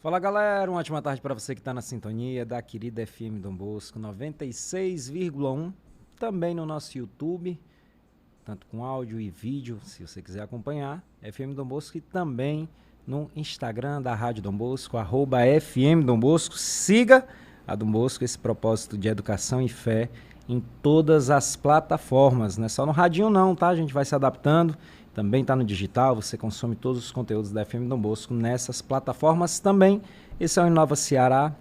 Fala galera, uma ótima tarde para você que está na sintonia da querida FM Dom Bosco 96,1, também no nosso YouTube, tanto com áudio e vídeo, se você quiser acompanhar, FM Dom Bosco, e também no Instagram da Rádio Dom Bosco, @FM Dom Bosco. Siga a Dom Bosco, esse propósito de educação e fé em todas as plataformas, não é só no radinho não, tá? A gente vai se adaptando. Também está no digital, você consome todos os conteúdos da FM Dom Bosco nessas plataformas também. Esse é o Inova Ceará,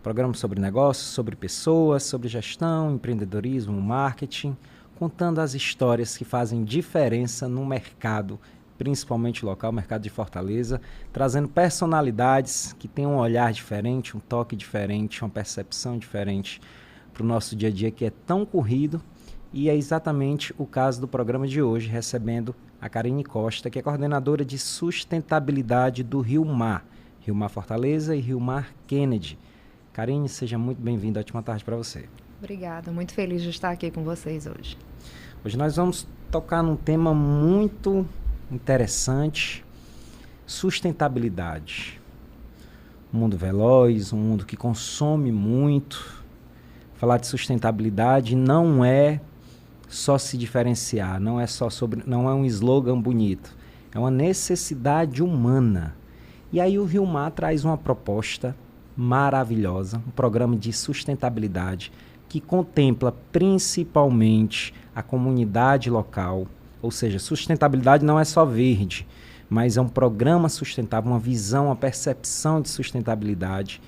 programa sobre negócios, sobre pessoas, sobre gestão, empreendedorismo, marketing, contando as histórias que fazem diferença no mercado, principalmente local, mercado de Fortaleza, trazendo personalidades que têm um olhar diferente, um toque diferente, uma percepção diferente para o nosso dia a dia que é tão corrido. E é exatamente o caso do programa de hoje, recebendo a Karine Costa, que é coordenadora de sustentabilidade do Rio Mar Fortaleza e Rio Mar Kennedy. Karine, seja muito bem-vinda, ótima tarde para você. Obrigada, muito feliz de estar aqui com vocês hoje. Hoje nós vamos tocar num tema muito interessante, sustentabilidade. Um mundo veloz, um mundo que consome muito. Falar de sustentabilidade não é só se diferenciar, não é um slogan bonito, é uma necessidade humana. E aí o Rio Mar traz uma proposta maravilhosa, um programa de sustentabilidade que contempla principalmente a comunidade local, ou seja, sustentabilidade não é só verde, mas é um programa sustentável, uma visão, uma percepção de sustentabilidade,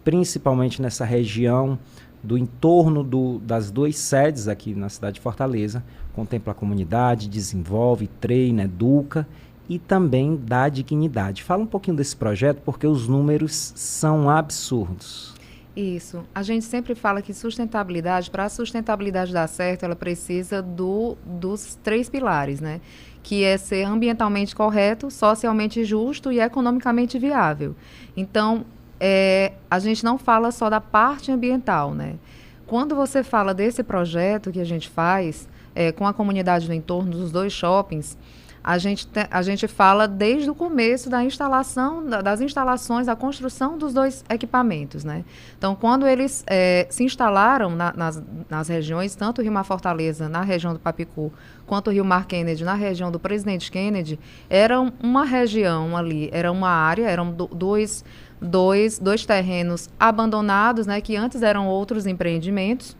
principalmente nessa região do entorno das duas sedes aqui na cidade de Fortaleza, contempla a comunidade, desenvolve, treina, educa e também dá dignidade. Fala um pouquinho desse projeto, porque os números são absurdos. Isso. A gente sempre fala que sustentabilidade, para a sustentabilidade dar certo, ela precisa dos 3 pilares, né? Que é ser ambientalmente correto, socialmente justo e economicamente viável. Então, a gente não fala só da parte ambiental, né? Quando você fala desse projeto que a gente faz com a comunidade do entorno dos 2 shoppings, a gente fala desde o começo da instalação, das instalações, da construção dos 2 equipamentos, né? Então, quando eles se instalaram nas regiões, tanto o Rio Mar Fortaleza, na região do Papicu, quanto o Rio Mar Kennedy, na região do Presidente Kennedy, era uma região ali, era uma área, eram dois terrenos abandonados, né, que antes eram outros empreendimentos,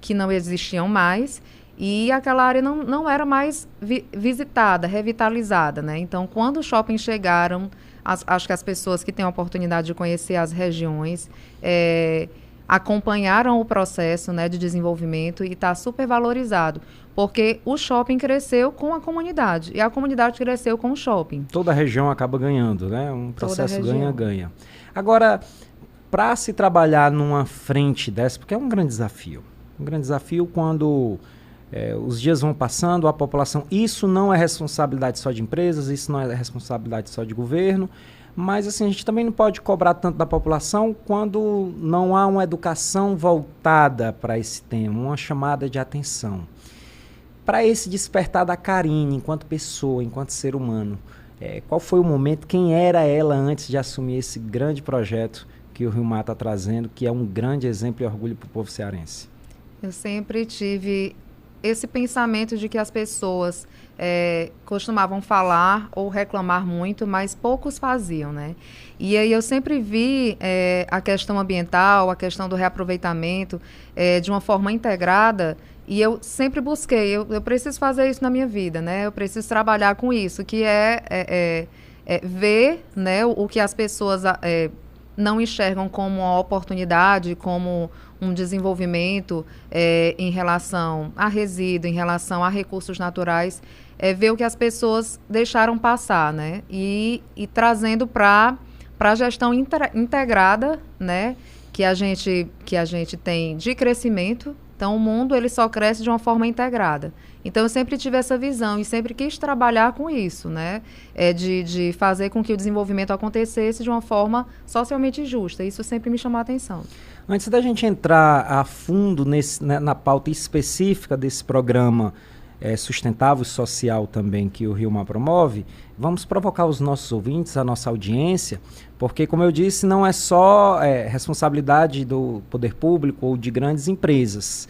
que não existiam mais, e aquela área não era mais visitada, revitalizada, né? Então, quando os shoppings chegaram, acho que as pessoas que têm a oportunidade de conhecer as regiões acompanharam o processo, né, de desenvolvimento e está super valorizado, porque o shopping cresceu com a comunidade e a comunidade cresceu com o shopping. Toda a região acaba ganhando, né? Um processo ganha-ganha. Agora, para se trabalhar numa frente dessa, porque é um grande desafio quando os dias vão passando, a população, isso não é responsabilidade só de empresas, isso não é responsabilidade só de governo, mas assim, a gente também não pode cobrar tanto da população quando não há uma educação voltada para esse tema, uma chamada de atenção. Para esse despertar da Karine, enquanto pessoa, enquanto ser humano, qual foi o momento, quem era ela antes de assumir esse grande projeto que o Rio Mar está trazendo, que é um grande exemplo e orgulho para o povo cearense? Eu sempre tive esse pensamento de que as pessoas costumavam falar ou reclamar muito, mas poucos faziam, né? E aí eu sempre vi a questão ambiental, a questão do reaproveitamento de uma forma integrada, e eu sempre busquei, eu preciso fazer isso na minha vida, né? Eu preciso trabalhar com isso, que ver, né, o que as pessoas não enxergam como uma oportunidade, como um desenvolvimento em relação a resíduo, em relação a recursos naturais, ver o que as pessoas deixaram passar, né? E trazendo para a gestão integrada, né, que a gente tem de crescimento. Então, o mundo ele só cresce de uma forma integrada. Então, eu sempre tive essa visão e sempre quis trabalhar com isso, né? De fazer com que o desenvolvimento acontecesse de uma forma socialmente justa. Isso sempre me chamou a atenção. Antes da gente entrar a fundo na pauta específica desse programa, sustentável e social também que o Rio Mar promove, vamos provocar os nossos ouvintes, a nossa audiência, porque, como eu disse, não é só responsabilidade do poder público ou de grandes empresas.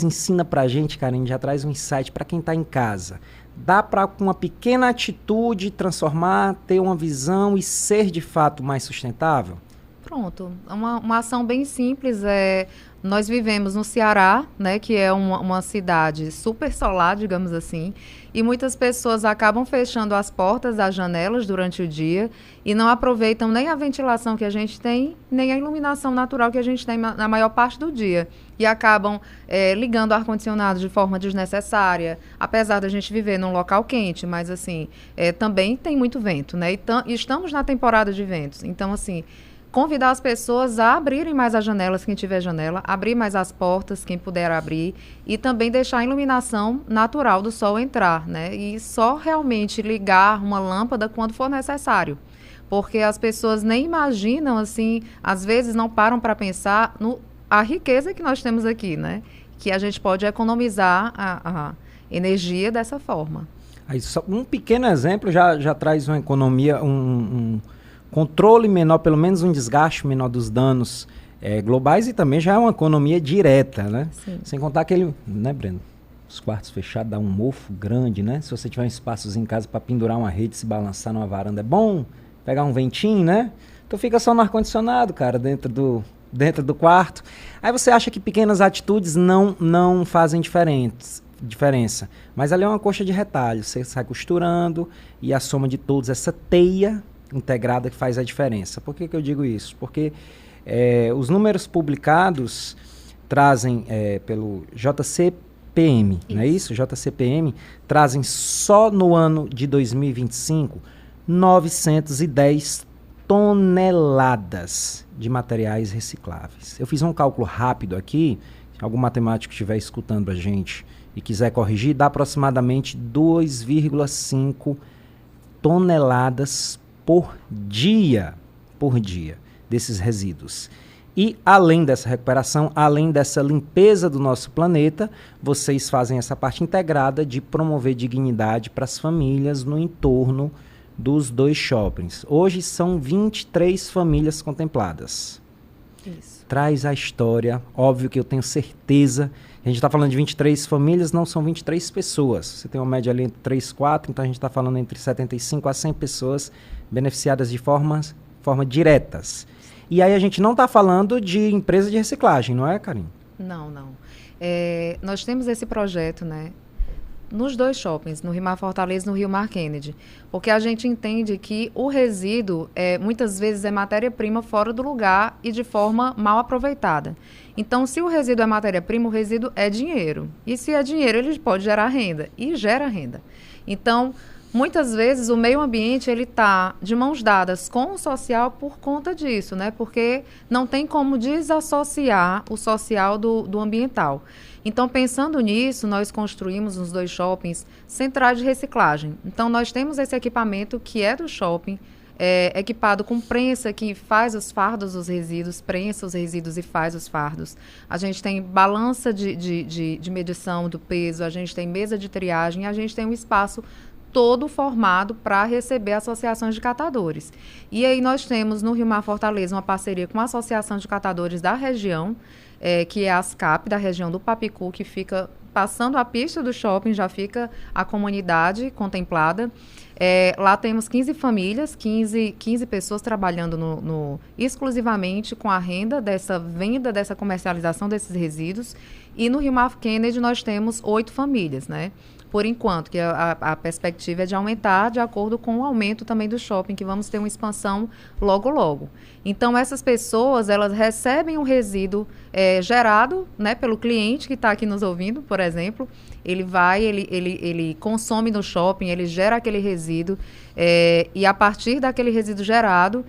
Ensina pra gente, Karine, já traz um insight para quem está em casa. Dá para, com uma pequena atitude, transformar, ter uma visão e ser, de fato, mais sustentável? Pronto, uma ação bem simples nós vivemos no Ceará, né, que é uma cidade super solar, digamos assim, e muitas pessoas acabam fechando as portas das janelas durante o dia e não aproveitam nem a ventilação que a gente tem, nem a iluminação natural que a gente tem na maior parte do dia. E acabam ligando o ar-condicionado de forma desnecessária, apesar da gente viver num local quente, mas assim, também tem muito vento, né? E estamos na temporada de ventos, então assim, convidar as pessoas a abrirem mais as janelas, quem tiver janela, abrir mais as portas, quem puder abrir, e também deixar a iluminação natural do sol entrar, né? E só realmente ligar uma lâmpada quando for necessário. Porque as pessoas nem imaginam, assim, às vezes não param para pensar a riqueza que nós temos aqui, né? Que a gente pode economizar a energia dessa forma. Aí, só um pequeno exemplo já traz uma economia, um controle menor, pelo menos um desgaste menor dos danos globais, e também já é uma economia direta, né? Sim. Sem contar aquele, né, Breno? Os quartos fechados dá um mofo grande, né? Se você tiver um espaçozinho em casa para pendurar uma rede, se balançar numa varanda, é bom pegar um ventinho, né? Tu fica só no ar-condicionado, cara, dentro do quarto. Aí você acha que pequenas atitudes não fazem diferença. Mas ali é uma coxa de retalho. Você sai costurando e a soma de todos, essa teia integrada que faz a diferença. Por que eu digo isso? Porque os números publicados trazem pelo JCPM, não é isso? JCPM trazem só no ano de 2025 910 toneladas de materiais recicláveis. Eu fiz um cálculo rápido aqui, se algum matemático estiver escutando a gente e quiser corrigir, dá aproximadamente 2,5 toneladas por dia desses resíduos. E além dessa recuperação, além dessa limpeza do nosso planeta, vocês fazem essa parte integrada de promover dignidade para as famílias no entorno dos 2 shoppings. Hoje são 23 famílias contempladas. Isso. Traz a história, óbvio que eu tenho certeza, a gente está falando de 23 famílias, não são 23 pessoas. Você tem uma média ali entre 3 e 4, então a gente está falando entre 75 a 100 pessoas beneficiadas de forma diretas. E aí a gente não está falando de empresa de reciclagem, não é, Karine? Não. Nós temos esse projeto, né, nos 2 shoppings, no Rio Mar Fortaleza e no Rio Mar Kennedy, porque a gente entende que o resíduo muitas vezes é matéria-prima fora do lugar e de forma mal aproveitada. Então, se o resíduo é matéria-prima, o resíduo é dinheiro. E se é dinheiro, ele pode gerar renda, e gera renda. Então, muitas vezes o meio ambiente ele está de mãos dadas com o social por conta disso, né? Porque não tem como desassociar o social do ambiental. Então, pensando nisso, nós construímos nos 2 shoppings centrais de reciclagem. Então, nós temos esse equipamento que é do shopping, equipado com prensa que faz os fardos dos resíduos, prensa os resíduos e faz os fardos. A gente tem balança de medição do peso, a gente tem mesa de triagem, a gente tem um espaço todo formado para receber associações de catadores. E aí nós temos no Rio Mar Fortaleza uma parceria com a Associação de Catadores da região, que é a ASCAP, da região do Papicu, que fica passando a pista do shopping, já fica a comunidade contemplada. Lá temos 15 famílias, 15 pessoas trabalhando exclusivamente com a renda dessa venda, dessa comercialização desses resíduos. E no Rio Mar Kennedy nós temos 8 famílias, né? Por enquanto, que a perspectiva é de aumentar de acordo com o aumento também do shopping, que vamos ter uma expansão logo. Então, essas pessoas, elas recebem um resíduo gerado, né, pelo cliente que está aqui nos ouvindo, por exemplo. Ele consome no shopping, ele gera aquele resíduo e a partir daquele resíduo gerado,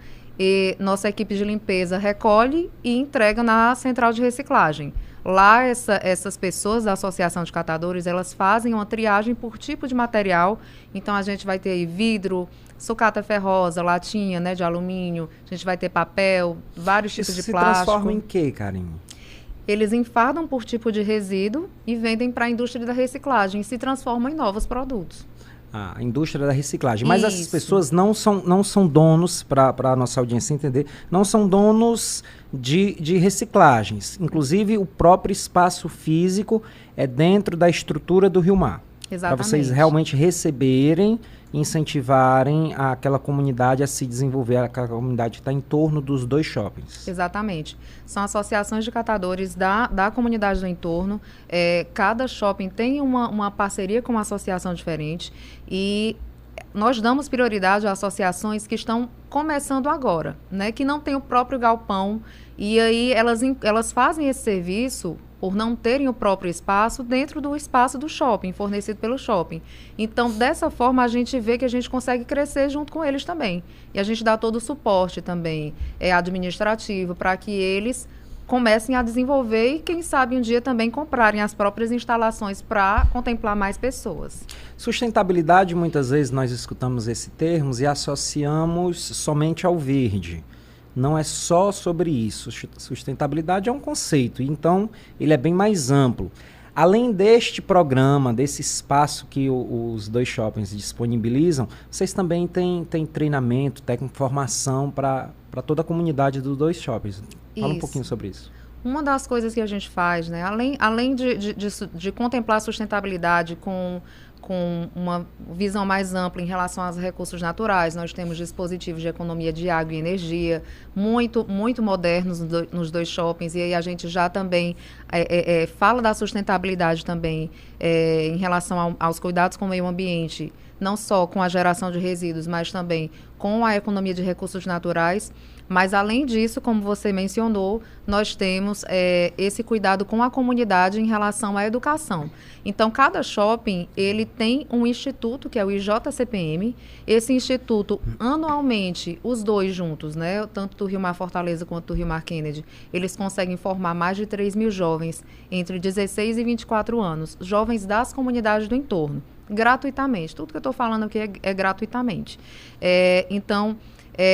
nossa equipe de limpeza recolhe e entrega na central de reciclagem. Lá, essas pessoas da Associação de Catadores, elas fazem uma triagem por tipo de material. Então, a gente vai ter aí vidro, sucata ferrosa, latinha, né, de alumínio. A gente vai ter papel, vários tipos de plástico. Isso se transforma em quê, Karine? eles enfardam por tipo de resíduo e vendem para a indústria da reciclagem e se transformam em novos produtos. A indústria da reciclagem. Mas Isso. essas pessoas não são donos, para a nossa audiência entender, não são donos de reciclagens. Inclusive, o próprio espaço físico é dentro da estrutura do Rio Mar. Para vocês realmente receberem, incentivarem aquela comunidade a se desenvolver, aquela comunidade que está em torno dos 2 shoppings. Exatamente. São associações de catadores da comunidade do entorno. Cada shopping tem uma parceria com uma associação diferente e nós damos prioridade a associações que estão começando agora, né? Que não tem o próprio galpão e aí elas fazem esse serviço por não terem o próprio espaço dentro do espaço do shopping, fornecido pelo shopping. Então, dessa forma, a gente vê que a gente consegue crescer junto com eles também. E a gente dá todo o suporte também administrativo para que eles comecem a desenvolver e, quem sabe, um dia também comprarem as próprias instalações para contemplar mais pessoas. Sustentabilidade, muitas vezes nós escutamos esse termo e associamos somente ao verde. Não é só sobre isso. Sustentabilidade é um conceito, então ele é bem mais amplo. Além deste programa, desse espaço que os 2 shoppings disponibilizam, vocês também têm treinamento, técnico, formação para toda a comunidade dos 2 shoppings. Fala um pouquinho sobre isso. Uma das coisas que a gente faz, né, além de contemplar a sustentabilidade com uma visão mais ampla em relação aos recursos naturais, nós temos dispositivos de economia de água e energia muito modernos nos 2 shoppings, e aí a gente já também fala da sustentabilidade também em relação aos cuidados com o meio ambiente, não só com a geração de resíduos, mas também com a economia de recursos naturais. Mas, além disso, como você mencionou, nós temos esse cuidado com a comunidade em relação à educação. Então, cada shopping, ele tem um instituto, que é o IJCPM. Esse instituto, anualmente, os 2 juntos, né, tanto do Rio Mar Fortaleza quanto do Rio Mar Kennedy, eles conseguem formar mais de 3 mil jovens entre 16 e 24 anos, jovens das comunidades do entorno, gratuitamente. Tudo que eu estou falando aqui é gratuitamente. Então,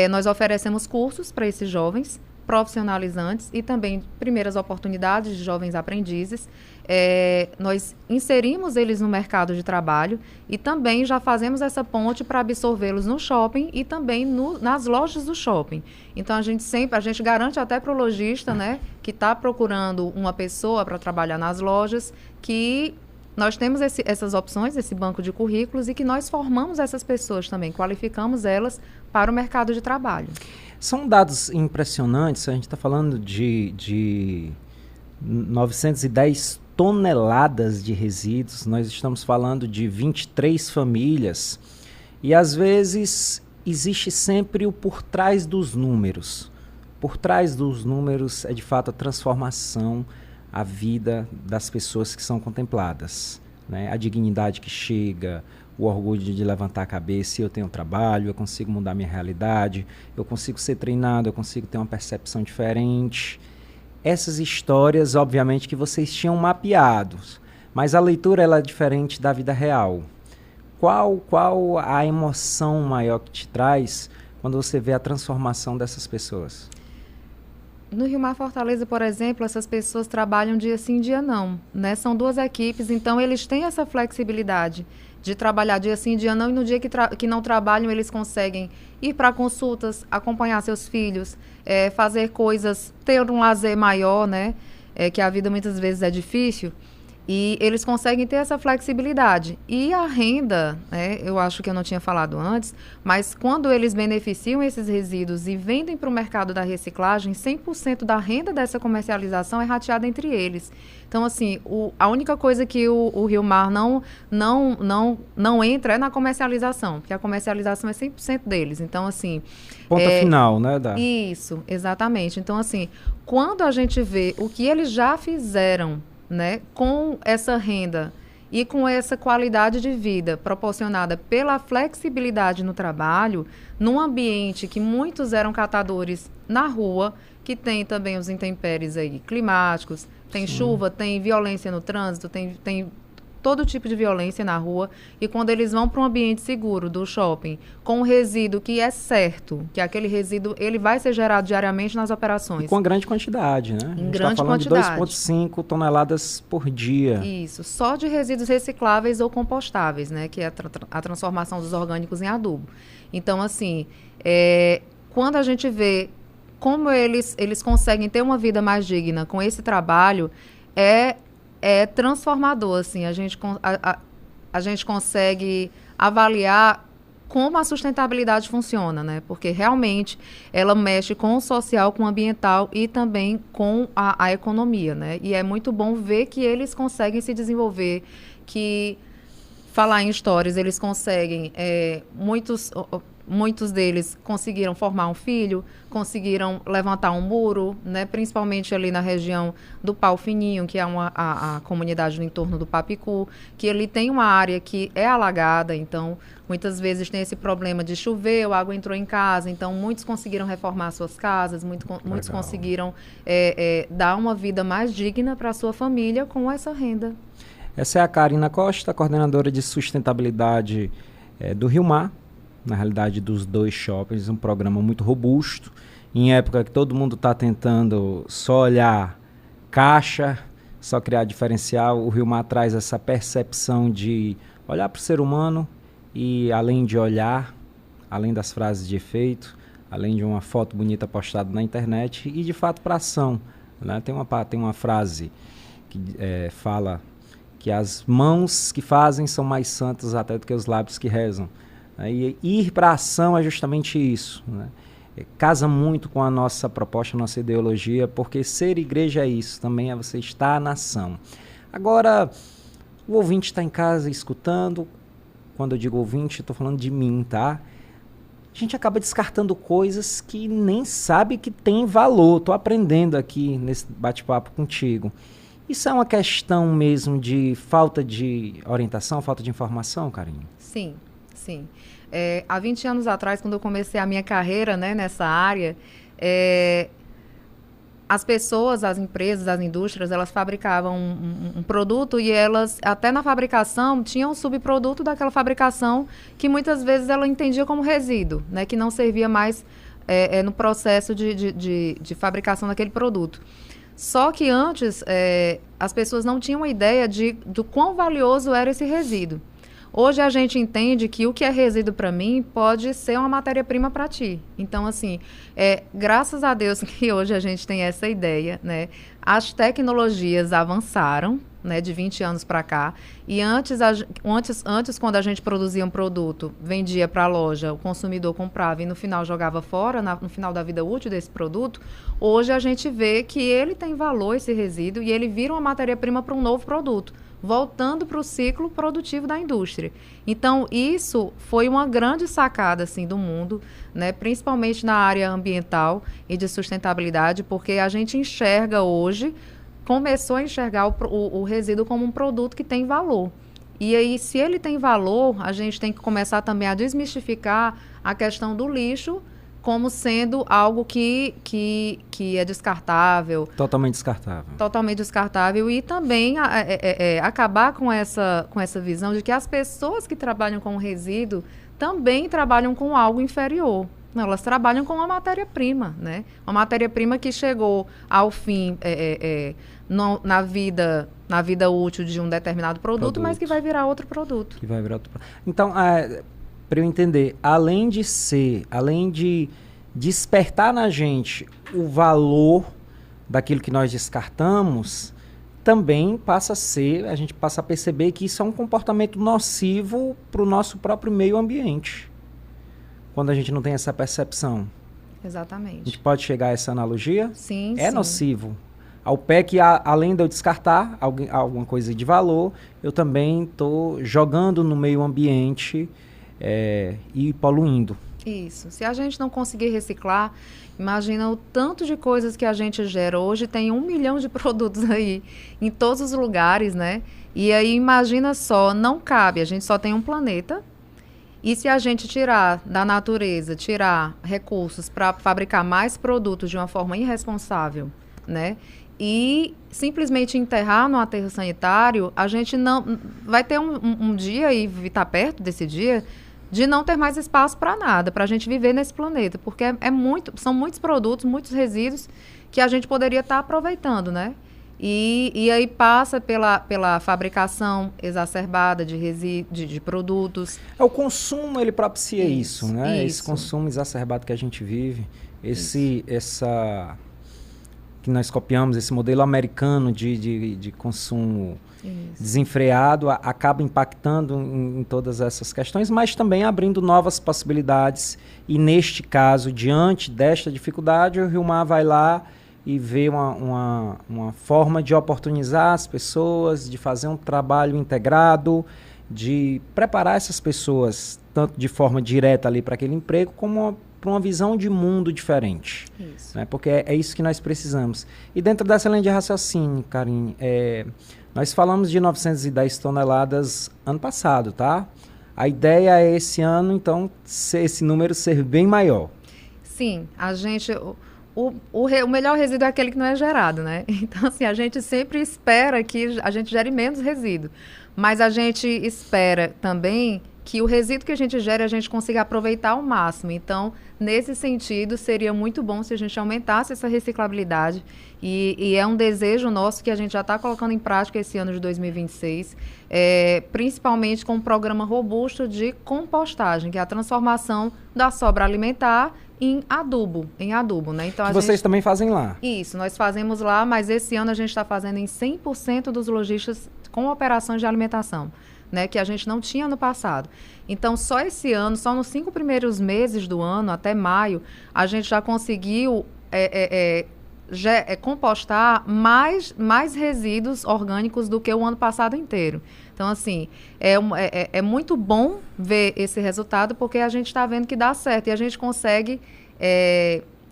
nós oferecemos cursos para esses jovens, profissionalizantes e também primeiras oportunidades de jovens aprendizes. Nós inserimos eles no mercado de trabalho e também já fazemos essa ponte para absorvê-los no shopping e também nas lojas do shopping. Então, a gente garante até para o lojista, né, que está procurando uma pessoa para trabalhar nas lojas, que nós temos essas opções, esse banco de currículos, e que nós formamos essas pessoas também, qualificamos elas para o mercado de trabalho. São dados impressionantes, a gente está falando de 910 toneladas de resíduos, nós estamos falando de 23 famílias, e às vezes existe sempre o por trás dos números. Por trás dos números é de fato a transformação, a vida das pessoas que são contempladas, né? A dignidade que chega, o orgulho de levantar a cabeça, eu tenho trabalho, eu consigo mudar minha realidade, eu consigo ser treinado, eu consigo ter uma percepção diferente. Essas histórias, obviamente, que vocês tinham mapeado, mas a leitura ela é diferente da vida real. Qual a emoção maior que te traz quando você vê a transformação dessas pessoas? No Rio Mar Fortaleza, por exemplo, essas pessoas trabalham dia sim, dia não, né? São 2 equipes, então eles têm essa flexibilidade de trabalhar dia sim, dia não, e no dia que não trabalham, eles conseguem ir para consultas, acompanhar seus filhos, fazer coisas, ter um lazer maior, né? Que a vida muitas vezes é difícil. E eles conseguem ter essa flexibilidade. E a renda, né, eu acho que eu não tinha falado antes, mas quando eles beneficiam esses resíduos e vendem para o mercado da reciclagem, 100% da renda dessa comercialização é rateada entre eles. Então, assim, a única coisa que o Rio Mar não entra é na comercialização, porque a comercialização é 100% deles. Então, assim... Ponta final, né, Dá? Isso, exatamente. Então, assim, quando a gente vê o que eles já fizeram, né, com essa renda e com essa qualidade de vida proporcionada pela flexibilidade no trabalho, num ambiente que muitos eram catadores na rua, que tem também os intempéries aí climáticos, tem chuva, tem violência no trânsito, tem todo tipo de violência na rua, e quando eles vão para um ambiente seguro do shopping, com um resíduo que é certo, que aquele resíduo ele vai ser gerado diariamente nas operações. E com grande quantidade, né? Em grande quantidade. A gente tá falando de 2,5 toneladas por dia. Isso, só de resíduos recicláveis ou compostáveis, né? Que é a transformação dos orgânicos em adubo. Então, assim, quando a gente vê como eles conseguem ter uma vida mais digna com esse trabalho, é transformador, assim. A gente consegue avaliar como a sustentabilidade funciona, né? Porque realmente ela mexe com o social, com o ambiental e também com a economia, né? E é muito bom ver que eles conseguem se desenvolver, que falar em stories, eles conseguem, muitos deles conseguiram formar um filho, conseguiram levantar um muro, né? Principalmente ali na região do Pau Fininho, que é a comunidade no entorno do Papicu, que ele tem uma área que é alagada, então muitas vezes tem esse problema de chover, a água entrou em casa, então muitos conseguiram reformar suas casas, muitos conseguiram dar uma vida mais digna para a sua família com essa renda. Essa é a Karina Costa, coordenadora de sustentabilidade do Rio Mar, na realidade dos 2 shoppings, um programa muito robusto, em época que todo mundo está tentando só olhar caixa, só criar diferencial, o Rio Mar traz essa percepção de olhar para o ser humano e além de olhar, além das frases de efeito, além de uma foto bonita postada na internet e de fato para ação, né? Tem uma frase que fala que as mãos que fazem são mais santas até do que os lábios que rezam. E ir para a ação é justamente isso, né? Casa muito com a nossa proposta, a nossa ideologia, porque ser igreja é isso, também é você estar na ação. Agora, o ouvinte está em casa escutando, quando eu digo ouvinte, eu estou falando de mim, tá? A gente acaba descartando coisas que nem sabe que tem valor. Estou aprendendo aqui nesse bate-papo contigo. Isso é uma questão mesmo de falta de orientação, falta de informação, Karine? Sim, sim. Há 20 anos atrás, quando eu comecei a minha carreira, né, nessa área, as pessoas, as empresas, as indústrias, elas fabricavam um produto e elas, até na fabricação, tinham um subproduto daquela fabricação que muitas vezes ela entendia como resíduo, né, que não servia mais no processo de fabricação daquele produto. Só que antes, as pessoas não tinham uma ideia do quão valioso era esse resíduo. Hoje a gente entende que o que é resíduo para mim pode ser uma matéria-prima para ti. Então, assim, graças a Deus que hoje a gente tem essa ideia, né? As tecnologias avançaram, né, de 20 anos para cá. E antes, quando a gente produzia um produto, vendia para a loja, o consumidor comprava e no final jogava fora, no final da vida útil desse produto, hoje a gente vê que ele tem valor, esse resíduo, e ele vira uma matéria-prima para um novo produto, voltando para o ciclo produtivo da indústria. Então, isso foi uma grande sacada assim, do mundo, né? Principalmente na área ambiental e de sustentabilidade, porque a gente enxerga hoje, começou a enxergar o resíduo como um produto que tem valor. E aí, se ele tem valor, a gente tem que começar também a desmistificar a questão do lixo como sendo algo que é descartável. Totalmente descartável. Totalmente descartável. E também acabar com essa visão de que as pessoas que trabalham com resíduo também trabalham com algo inferior. Não, elas trabalham com uma matéria-prima, né? Uma matéria-prima que chegou ao fim na vida útil de um determinado produto, mas que vai virar outro produto. Então, para eu entender, além de despertar na gente o valor daquilo que nós descartamos, também a gente passa a perceber que isso é um comportamento nocivo para o nosso próprio meio ambiente, quando a gente não tem essa percepção. Exatamente. A gente pode chegar a essa analogia? Sim, sim. Nocivo. Ao pé que, além de eu descartar alguma coisa de valor, eu também estou jogando no meio ambiente e poluindo. Isso. Se a gente não conseguir reciclar, imagina o tanto de coisas que a gente gera. Hoje tem 1 milhão de produtos aí, em todos os lugares, né? E aí, imagina só, não cabe, a gente só tem um planeta. E se a gente tirar da natureza, tirar recursos para fabricar mais produtos de uma forma irresponsável, né? e simplesmente enterrar no aterro sanitário, a gente não vai ter um dia, e está perto desse dia, de não ter mais espaço para nada, para a gente viver nesse planeta, porque são muitos produtos, muitos resíduos que a gente poderia estar aproveitando, né? E aí passa pela fabricação exacerbada de produtos. O consumo, ele propicia isso, né? Esse consumo exacerbado que a gente vive, que nós copiamos, esse modelo americano de consumo desenfreado, acaba impactando em todas essas questões, mas também abrindo novas possibilidades. E neste caso, diante desta dificuldade, o Rio Mar vai lá e vê uma forma de oportunizar as pessoas, de fazer um trabalho integrado, de preparar essas pessoas, tanto de forma direta ali para aquele emprego, como para uma visão de mundo diferente. Isso. Né? Porque é isso que nós precisamos. E dentro dessa linha de raciocínio, Karine, nós falamos de 910 toneladas ano passado, tá? A ideia é esse ano, então, esse número ser bem maior. Sim, a gente... O melhor resíduo é aquele que não é gerado, né? Então, assim, a gente sempre espera que a gente gere menos resíduo. Mas a gente espera também que o resíduo que a gente gere, a gente consiga aproveitar ao máximo. Então, nesse sentido, seria muito bom se a gente aumentasse essa reciclabilidade. E é um desejo nosso que a gente já está colocando em prática esse ano de 2026, principalmente com um programa robusto de compostagem, que é a transformação da sobra alimentar em adubo, né? Então, vocês também fazem lá? Isso, nós fazemos lá, mas esse ano a gente está fazendo em 100% dos lojistas com operações de alimentação, né? Que a gente não tinha no passado. Então, só esse ano, só nos 5 primeiros meses do ano, até maio, a gente já conseguiu compostar mais resíduos orgânicos do que o ano passado inteiro. Então, assim, é muito bom ver esse resultado, porque a gente está vendo que dá certo e a gente consegue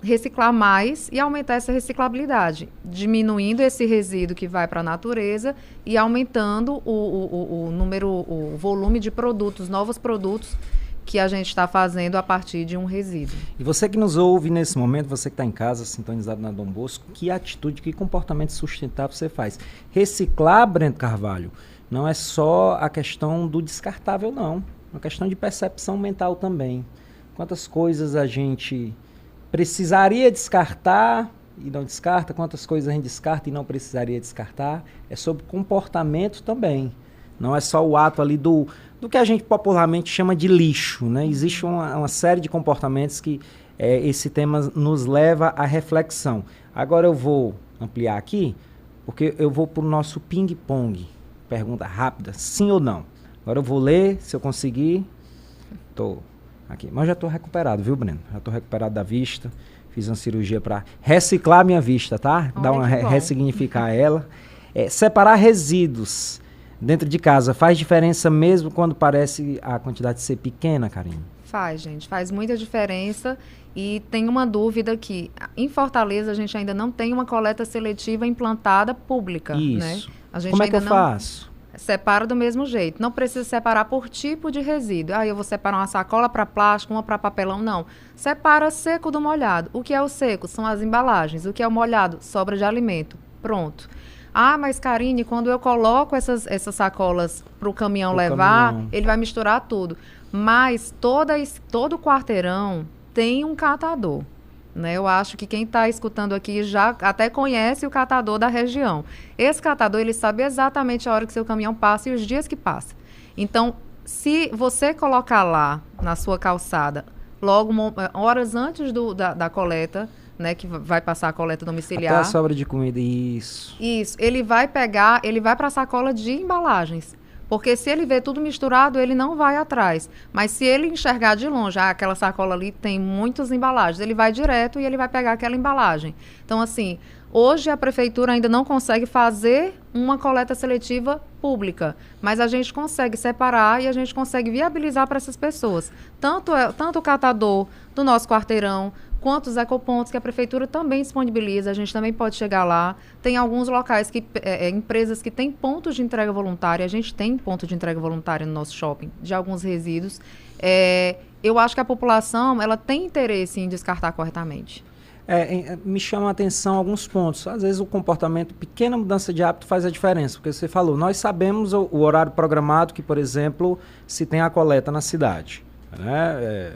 reciclar mais e aumentar essa reciclabilidade, diminuindo esse resíduo que vai para a natureza e aumentando o volume de produtos, novos produtos que a gente está fazendo a partir de um resíduo. E você que nos ouve nesse momento, você que está em casa, sintonizado na Dom Bosco, que atitude, que comportamento sustentável você faz? Reciclar, Breno Carvalho, não é só a questão do descartável, não. É uma questão de percepção mental também. Quantas coisas a gente precisaria descartar e não descarta, quantas coisas a gente descarta e não precisaria descartar. É sobre comportamento também. Não é só o ato ali do que a gente popularmente chama de lixo, né? Existe uma série de comportamentos que esse tema nos leva à reflexão. Agora eu vou ampliar aqui, porque eu vou para o nosso ping-pong. Pergunta rápida, sim ou não? Agora eu vou ler, se eu conseguir. Tô aqui. Mas já estou recuperado, viu, Breno? Já estou recuperado da vista. Fiz uma cirurgia para reciclar minha vista, tá? Dar uma ressignificar ela. Separar resíduos dentro de casa faz diferença mesmo quando parece a quantidade ser pequena, Karine? Faz, gente. Faz muita diferença. E tem uma dúvida que em Fortaleza a gente ainda não tem uma coleta seletiva implantada pública. Isso. Né? A gente Como é que eu faço? Separa do mesmo jeito. Não precisa separar por tipo de resíduo. Eu vou separar uma sacola para plástico, uma para papelão. Não. Separa seco do molhado. O que é o seco? São as embalagens. O que é o molhado? Sobra de alimento. Pronto. Mas Karine, quando eu coloco essas sacolas para o caminhão levar, ele vai misturar tudo. Mas todo quarteirão tem um catador. Né? Eu acho que quem está escutando aqui já até conhece o catador da região. Esse catador, ele sabe exatamente a hora que seu caminhão passa e os dias que passa. Então, se você colocar lá na sua calçada, logo horas antes da coleta, né, que vai passar a coleta domiciliar. Até a sobra de comida, isso. Isso, ele vai para a sacola de embalagens. Porque se ele vê tudo misturado, ele não vai atrás. Mas se ele enxergar de longe, aquela sacola ali tem muitas embalagens, ele vai direto e ele vai pegar aquela embalagem. Então, assim, hoje a prefeitura ainda não consegue fazer uma coleta seletiva pública, mas a gente consegue separar e a gente consegue viabilizar para essas pessoas. Tanto o catador do nosso quarteirão, quanto os ecopontos que a prefeitura também disponibiliza, a gente também pode chegar lá. Tem alguns locais, empresas que têm pontos de entrega voluntária, a gente tem ponto de entrega voluntária no nosso shopping, de alguns resíduos. Eu acho que a população, ela tem interesse em descartar corretamente. Me chama a atenção alguns pontos. Às vezes o comportamento, pequena mudança de hábito faz a diferença, porque você falou, nós sabemos o horário programado que, por exemplo, se tem a coleta na cidade. Né?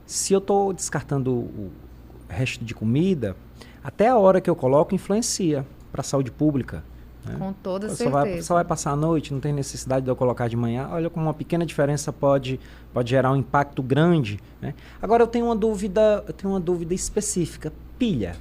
Se eu estou descartando o resto de comida, até a hora que eu coloco influencia para a saúde pública. Né? Com toda certeza. Só vai passar a noite, não tem necessidade de eu colocar de manhã. Olha como uma pequena diferença pode gerar um impacto grande. Né? Agora eu tenho uma dúvida específica. Pilha.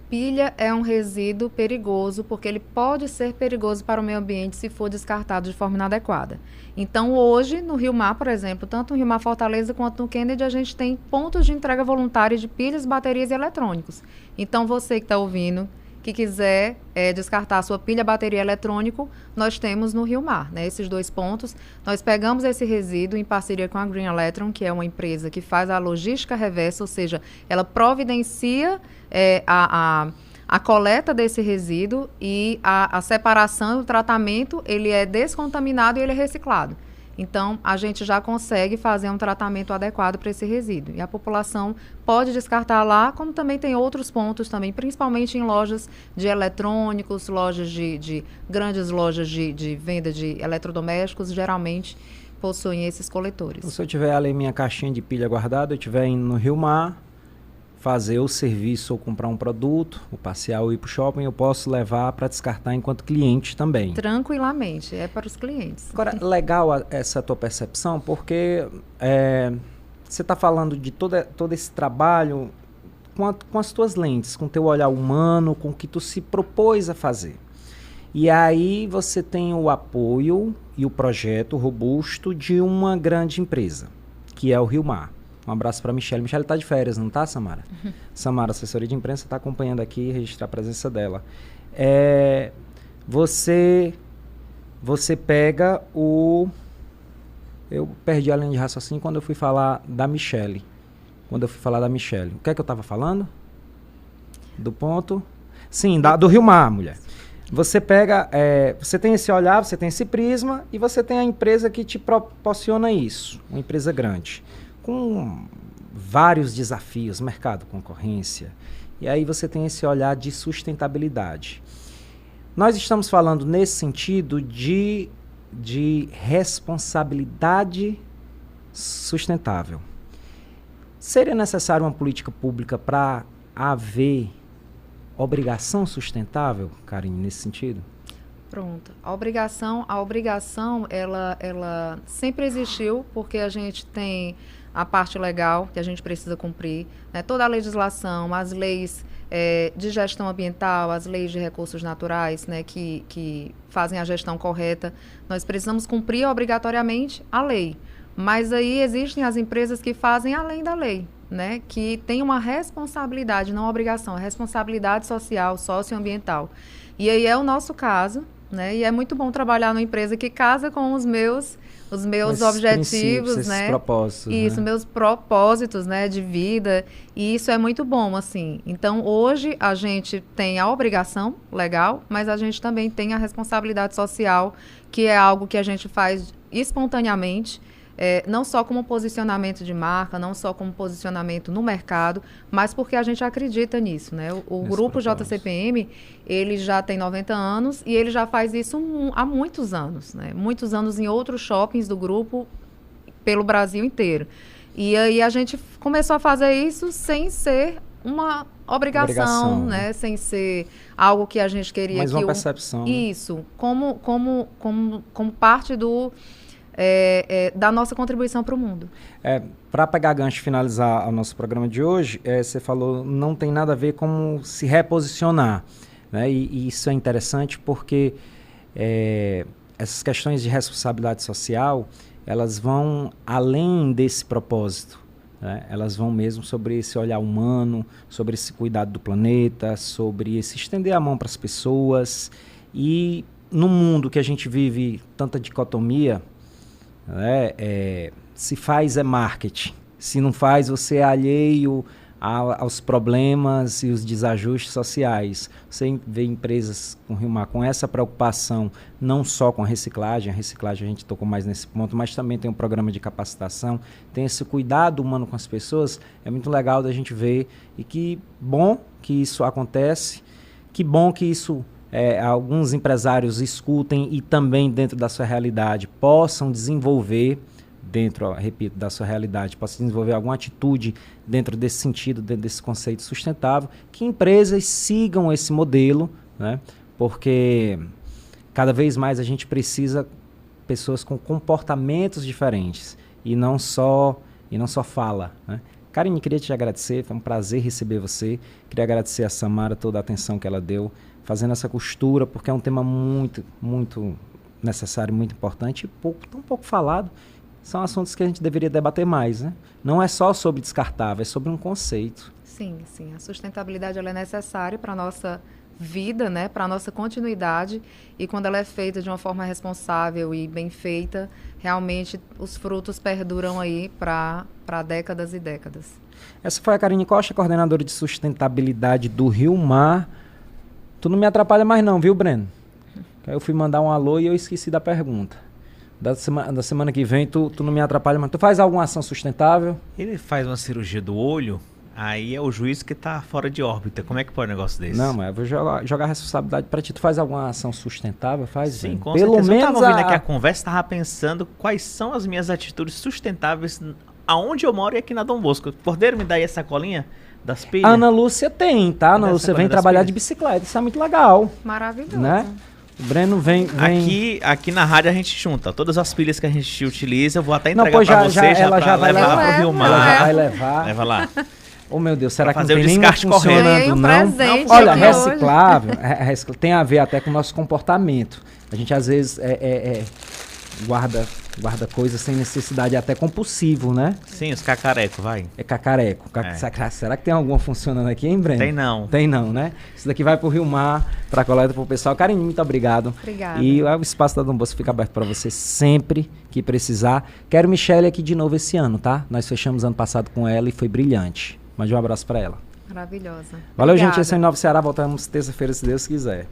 Pilha é um resíduo perigoso, porque ele pode ser perigoso para o meio ambiente se for descartado de forma inadequada. Então, hoje, no Rio Mar, por exemplo, tanto no Rio Mar Fortaleza quanto no Kennedy, a gente tem pontos de entrega voluntária de pilhas, baterias e eletrônicos. Então, você que está ouvindo, que quiser descartar a sua pilha, bateria eletrônico, nós temos no Rio Mar, né? Esses 2 pontos. Nós pegamos esse resíduo em parceria com a Green Electron, que é uma empresa que faz a logística reversa, ou seja, ela providencia a coleta desse resíduo e a separação e o tratamento, ele é descontaminado e ele é reciclado. Então, a gente já consegue fazer um tratamento adequado para esse resíduo. E a população pode descartar lá, como também tem outros pontos também, principalmente em lojas de eletrônicos, grandes lojas de venda de eletrodomésticos, geralmente possuem esses coletores. Então, se eu tiver ali minha caixinha de pilha guardada, eu estiver indo no Rio Mar, fazer o serviço ou comprar um produto, ou passear ou ir para o shopping, eu posso levar para descartar enquanto cliente também. Tranquilamente, é para os clientes. Agora, legal essa tua percepção, porque você está falando de todo esse trabalho com as tuas lentes, com o teu olhar humano, com o que tu se propôs a fazer. E aí você tem o apoio e o projeto robusto de uma grande empresa, que é o Rio Mar. Um abraço para a Michelle. Michelle está de férias, não está, Samara? Samara, assessoria de imprensa, está acompanhando aqui e registrar a presença dela. Você pega o... Eu perdi a linha de raciocínio quando eu fui falar da Michelle. O que é que eu estava falando? Do ponto... Sim, do Rio Mar, mulher. Você pega... você tem esse olhar, você tem esse prisma e você tem a empresa que te proporciona isso. Uma empresa grande. Com vários desafios, mercado, concorrência. E aí você tem esse olhar de sustentabilidade. Nós estamos falando nesse sentido de responsabilidade sustentável. Seria necessário uma política pública para haver obrigação sustentável, Karine, nesse sentido? Pronto. A obrigação ela sempre existiu, porque a gente tem a parte legal que a gente precisa cumprir, né? Toda a legislação, as leis de gestão ambiental, as leis de recursos naturais, né, que fazem a gestão correta, nós precisamos cumprir obrigatoriamente a lei. Mas aí existem as empresas que fazem além da lei, né, que tem uma responsabilidade, não obrigação, responsabilidade social, socioambiental. E aí é o nosso caso, né, e é muito bom trabalhar numa empresa que casa com os meus objetivos, né? Propósitos, isso, né? Meus propósitos, né, de vida. E isso é muito bom, assim. Então, hoje a gente tem a obrigação legal, mas a gente também tem a responsabilidade social, que é algo que a gente faz espontaneamente, não só como posicionamento de marca, não só como posicionamento no mercado, mas porque a gente acredita nisso, né? O grupo JCPM, ele já tem 90 anos e ele já faz isso há muitos anos, né? Muitos anos em outros shoppings do grupo pelo Brasil inteiro. E aí a gente começou a fazer isso sem ser uma obrigação, né? Sem ser algo que a gente queria... Mas uma percepção. Isso, como parte da nossa contribuição para o mundo. Para pegar gancho e finalizar o nosso programa de hoje, você falou, não tem nada a ver com se reposicionar, né? E isso é interessante porque essas questões de responsabilidade social, elas vão além desse propósito, né? Elas vão mesmo sobre esse olhar humano, sobre esse cuidado do planeta, sobre esse estender a mão para as pessoas. E no mundo que a gente vive tanta dicotomia, se faz marketing, se não faz você é alheio aos problemas e os desajustes sociais. Você vê empresas com Rio Mar com essa preocupação, não só com a reciclagem a gente tocou mais nesse ponto, mas também tem um programa de capacitação, tem esse cuidado humano com as pessoas, é muito legal da gente ver, e que bom que isso acontece, que bom que isso alguns empresários escutem e também dentro da sua realidade possam desenvolver dentro, repito, da sua realidade, possa desenvolver alguma atitude dentro desse sentido, dentro desse conceito sustentável, que empresas sigam esse modelo, né? Porque cada vez mais a gente precisa pessoas com comportamentos diferentes e não só fala, né? Karine, queria te agradecer, foi um prazer receber você, queria agradecer a Samara toda a atenção que ela deu, fazendo essa costura, porque é um tema muito, muito necessário, muito importante e tão pouco falado. São assuntos que a gente deveria debater mais, né? Não é só sobre descartável, é sobre um conceito. Sim, sim. A sustentabilidade ela é necessária para a nossa vida, né? Para a nossa continuidade. E quando ela é feita de uma forma responsável e bem feita, realmente os frutos perduram aí para décadas e décadas. Essa foi a Karine Costa, coordenadora de sustentabilidade do Rio Mar. Tu não me atrapalha mais não, viu, Breno? Eu fui mandar um alô e eu esqueci da pergunta. Da semana que vem, tu não me atrapalha, mas tu faz alguma ação sustentável? Ele faz uma cirurgia do olho, aí é o juiz que tá fora de órbita. Como é que pode um negócio desse? Não, mas eu vou jogar a responsabilidade pra ti. Tu faz alguma ação sustentável? Faz? Sim, com pelo certeza. menos Eu tava ouvindo aqui a conversa, tava pensando quais são as minhas atitudes sustentáveis aonde eu moro e aqui na Dom Bosco. Cordeiro, me dá aí essa colinha das pilhas? Ana Lúcia tem, tá? Ana Lúcia vem trabalhar de bicicleta, isso é muito legal. Maravilhoso. Né? O Breno vem... Aqui na rádio a gente junta todas as pilhas que a gente utiliza. Eu vou até entregar pra você ela já vai levar pro Rio Mar. Ela já vai levar. Leva lá. Oh, meu Deus, será que não fazer tem o nenhuma descarte funcionando, não? Olha, reciclável tem a ver até com o nosso comportamento. A gente, às vezes, guarda coisas sem necessidade, até compulsivo, né? Sim, os cacarecos, vai. É cacareco. Será que tem alguma funcionando aqui, hein, Breno? Tem não. Tem não, né? Isso daqui vai pro Rio Mar, pra coleta pro pessoal. Karine, muito obrigado. Obrigada. E o espaço da Dom Bosco fica aberto para você sempre que precisar. Quero Michele aqui de novo esse ano, tá? Nós fechamos ano passado com ela e foi brilhante. Mande um abraço para ela. Maravilhosa. Valeu, Obrigada. gente. Esse é o Nova Ceará. Voltamos terça-feira, se Deus quiser.